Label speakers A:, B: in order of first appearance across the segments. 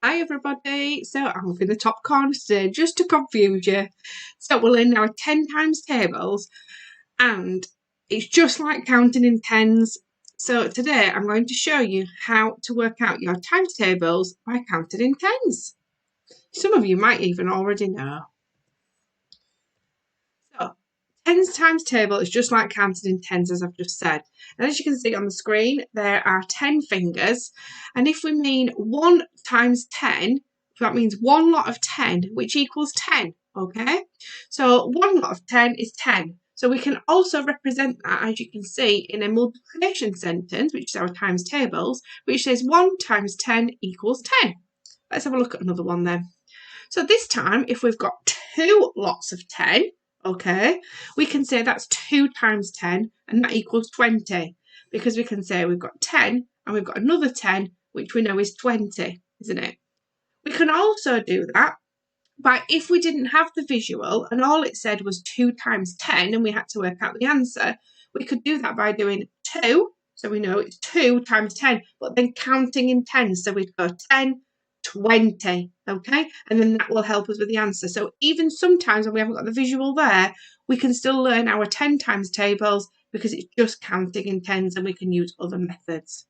A: Hi everybody, so I'm up in the top corner today just to confuse you. So we're in our 10 times tables and it's just like counting in tens. So today I'm going to show you how to work out your times tables by counting in tens. Some of you might even already know. So tens times table is just like counting in tens, as I've just said. And as you can see on the screen, there are 10 fingers. And if we mean 1 times 10, that means one lot of 10, which equals 10, okay? So one lot of 10 is 10. So we can also represent that, as you can see, in a multiplication sentence, which is our times tables, which says 1 times 10 equals 10. Let's have a look at another one then. So this time, if we've got two lots of 10, okay, we can say that's 2 times 10, and that equals 20, because we can say we've got 10 and we've got another 10, which we know is 20, isn't it? We can also do that by, if we didn't have the visual and all it said was 2 times 10 and we had to work out the answer, we could do that by doing 2, so we know it's 2 times 10, but then counting in tens, so we'd go 10, 20, okay? And then that will help us with the answer. So even sometimes when we haven't got the visual there, we can still learn our 10 times tables because it's just counting in tens and we can use other methods.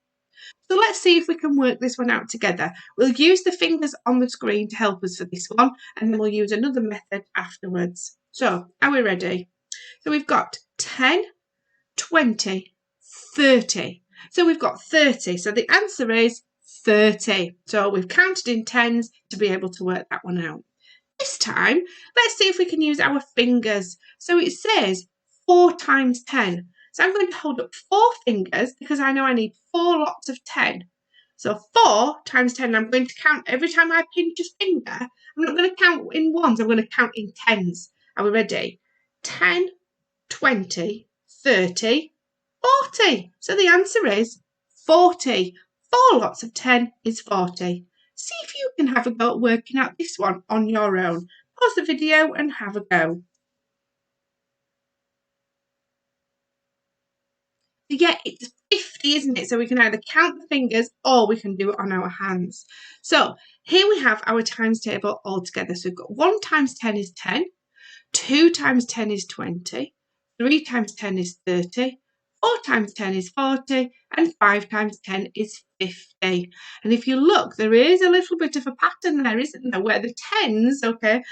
A: So let's see if we can work this one out together. We'll use the fingers on the screen to help us for this one, and then we'll use another method afterwards. So, are we ready? So we've got 10, 20, 30. So we've got 30. So the answer is 30. So we've counted in tens to be able to work that one out. This time, let's see if we can use our fingers. So it says 4 times 10. So I'm going to hold up 4 fingers because I know I need 4 lots of 10. So 4 times 10, I'm going to count every time I pinch a finger. I'm not going to count in ones, I'm going to count in tens. Are we ready? 10, 20, 30, 40. So the answer is 40. 4 lots of 10 is 40. See if you can have a go at working out this one on your own. Pause the video and have a go. Yeah, it's 50, isn't it? So we can either count the fingers or we can do it on our hands. So here we have our times table all together. So we've got 1 times 10 is 10, 2 times 10 is 20, 3 times 10 is 30, 4 times 10 is 40, and 5 times 10 is 50. And if you look, there is a little bit of a pattern there, isn't there, where the tens, okay,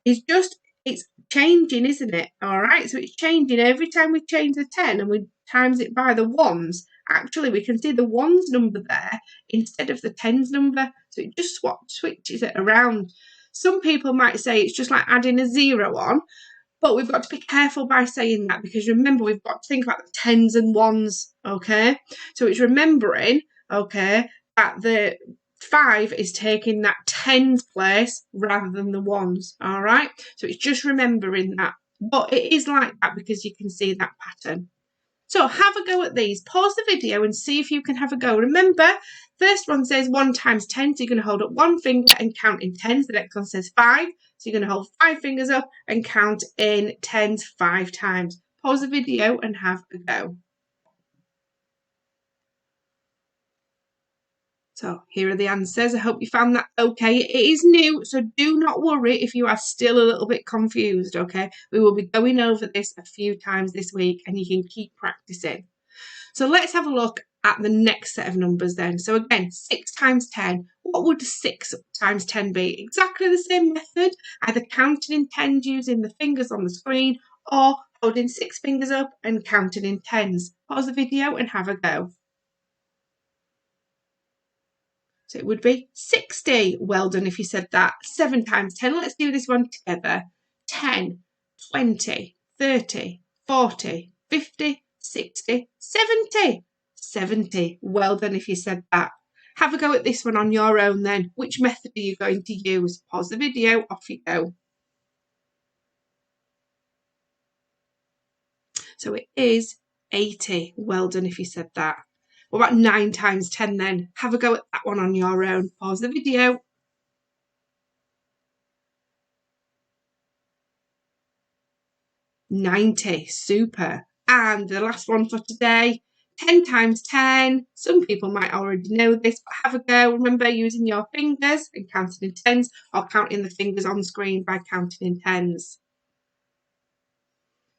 A: is just, it's changing, isn't it? All right, so it's changing every time we change the 10 and we times it by the ones. Actually, we can see the ones number there instead of the tens number. So it just switches it around. Some people might say it's just like adding a 0 on, but we've got to be careful by saying that because remember, we've got to think about the tens and ones, okay? So it's remembering, okay, that the 5 is taking that tens place rather than the ones, all right? So it's just remembering that. But it is like that because you can see that pattern. So have a go at these. Pause the video and see if you can have a go. Remember, first one says 1 times 10, so you're going to hold up 1 finger and count in tens. The next one says 5, so you're going to hold 5 fingers up and count in tens 5 times. Pause the video and have a go. So here are the answers. I hope you found that okay. It is new, so do not worry if you are still a little bit confused, okay? We will be going over this a few times this week and you can keep practicing. So let's have a look at the next set of numbers then. So again, 6 times 10. What would 6 times 10 be? Exactly the same method, either counting in tens using the fingers on the screen or holding 6 fingers up and counting in tens. Pause the video and have a go. So it would be 60. Well done if you said that. 7 times 10. Let's do this one together. 10, 20, 30, 40, 50, 60, 70. 70. Well done if you said that. Have a go at this one on your own then. Which method are you going to use? Pause the video, off you go. So it is 80. Well done if you said that. What about 9 times 10 then? Have a go at that one on your own. Pause the video. 90. Super. And the last one for today, 10 times 10. Some people might already know this, but have a go. Remember using your fingers and counting in tens, or counting the fingers on screen by counting in tens.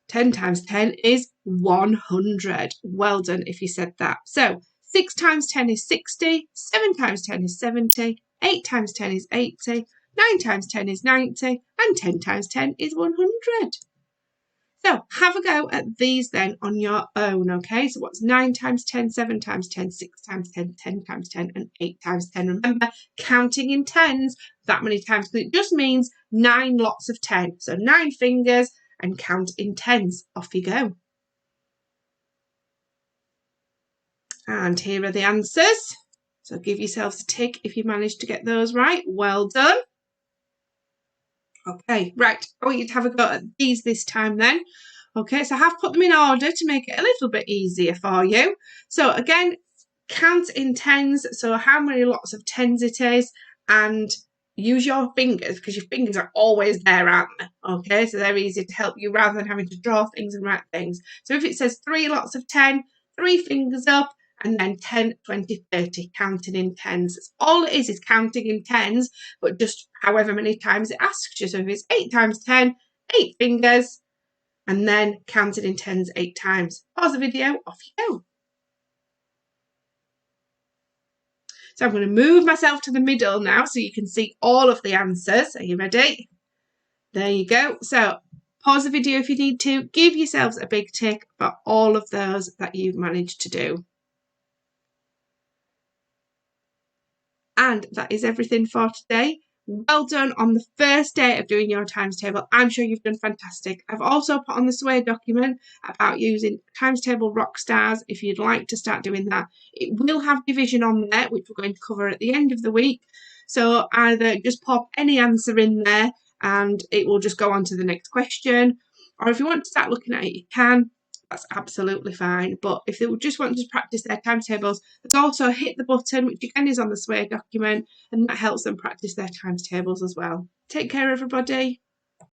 A: 10 times 10 is 100. Well done if you said that. So 6 times 10 is 60, 7 times 10 is 70, 8 times 10 is 80, 9 times 10 is 90, and 10 times 10 is 100. So have a go at these then on your own, okay? So what's 9 times 10, 7 times 10, 6 times 10, 10 times 10, and 8 times 10. Remember, counting in tens that many times, because it just means 9 lots of 10. So 9 fingers and count in tens. Off you go. And here are the answers. So give yourselves a tick if you managed to get those right. Well done. Okay, right. I want you to have a go at these this time then. Okay, so I have put them in order to make it a little bit easier for you. So again, count in tens. So how many lots of tens it is, and use your fingers, because your fingers are always there, aren't they? Okay, so they're easy to help you rather than having to draw things and write things. So if it says 3 lots of 10, 3 fingers up, and then 10, 20, 30, counting in tens. That's all it is counting in tens, but just however many times it asks you. So if it's 8 times 10, 8 fingers, and then counting in tens 8 times. Pause the video, off you go. So I'm going to move myself to the middle now so you can see all of the answers. Are you ready? There you go. So pause the video if you need to. Give yourselves a big tick for all of those that you've managed to do. And that is everything for today. Well done on the first day of doing your times table. I'm sure you've done fantastic. I've also put on the Sway document about using times table rock stars if you'd like to start doing that. It will have division on there, which we're going to cover at the end of the week. So either just pop any answer in there and it will just go on to the next question. Or if you want to start looking at it, you can. That's absolutely fine. But if they just want to practice their timetables, there's also hit the button, which again is on the Sway document, and that helps them practice their timetables as well. Take care, everybody.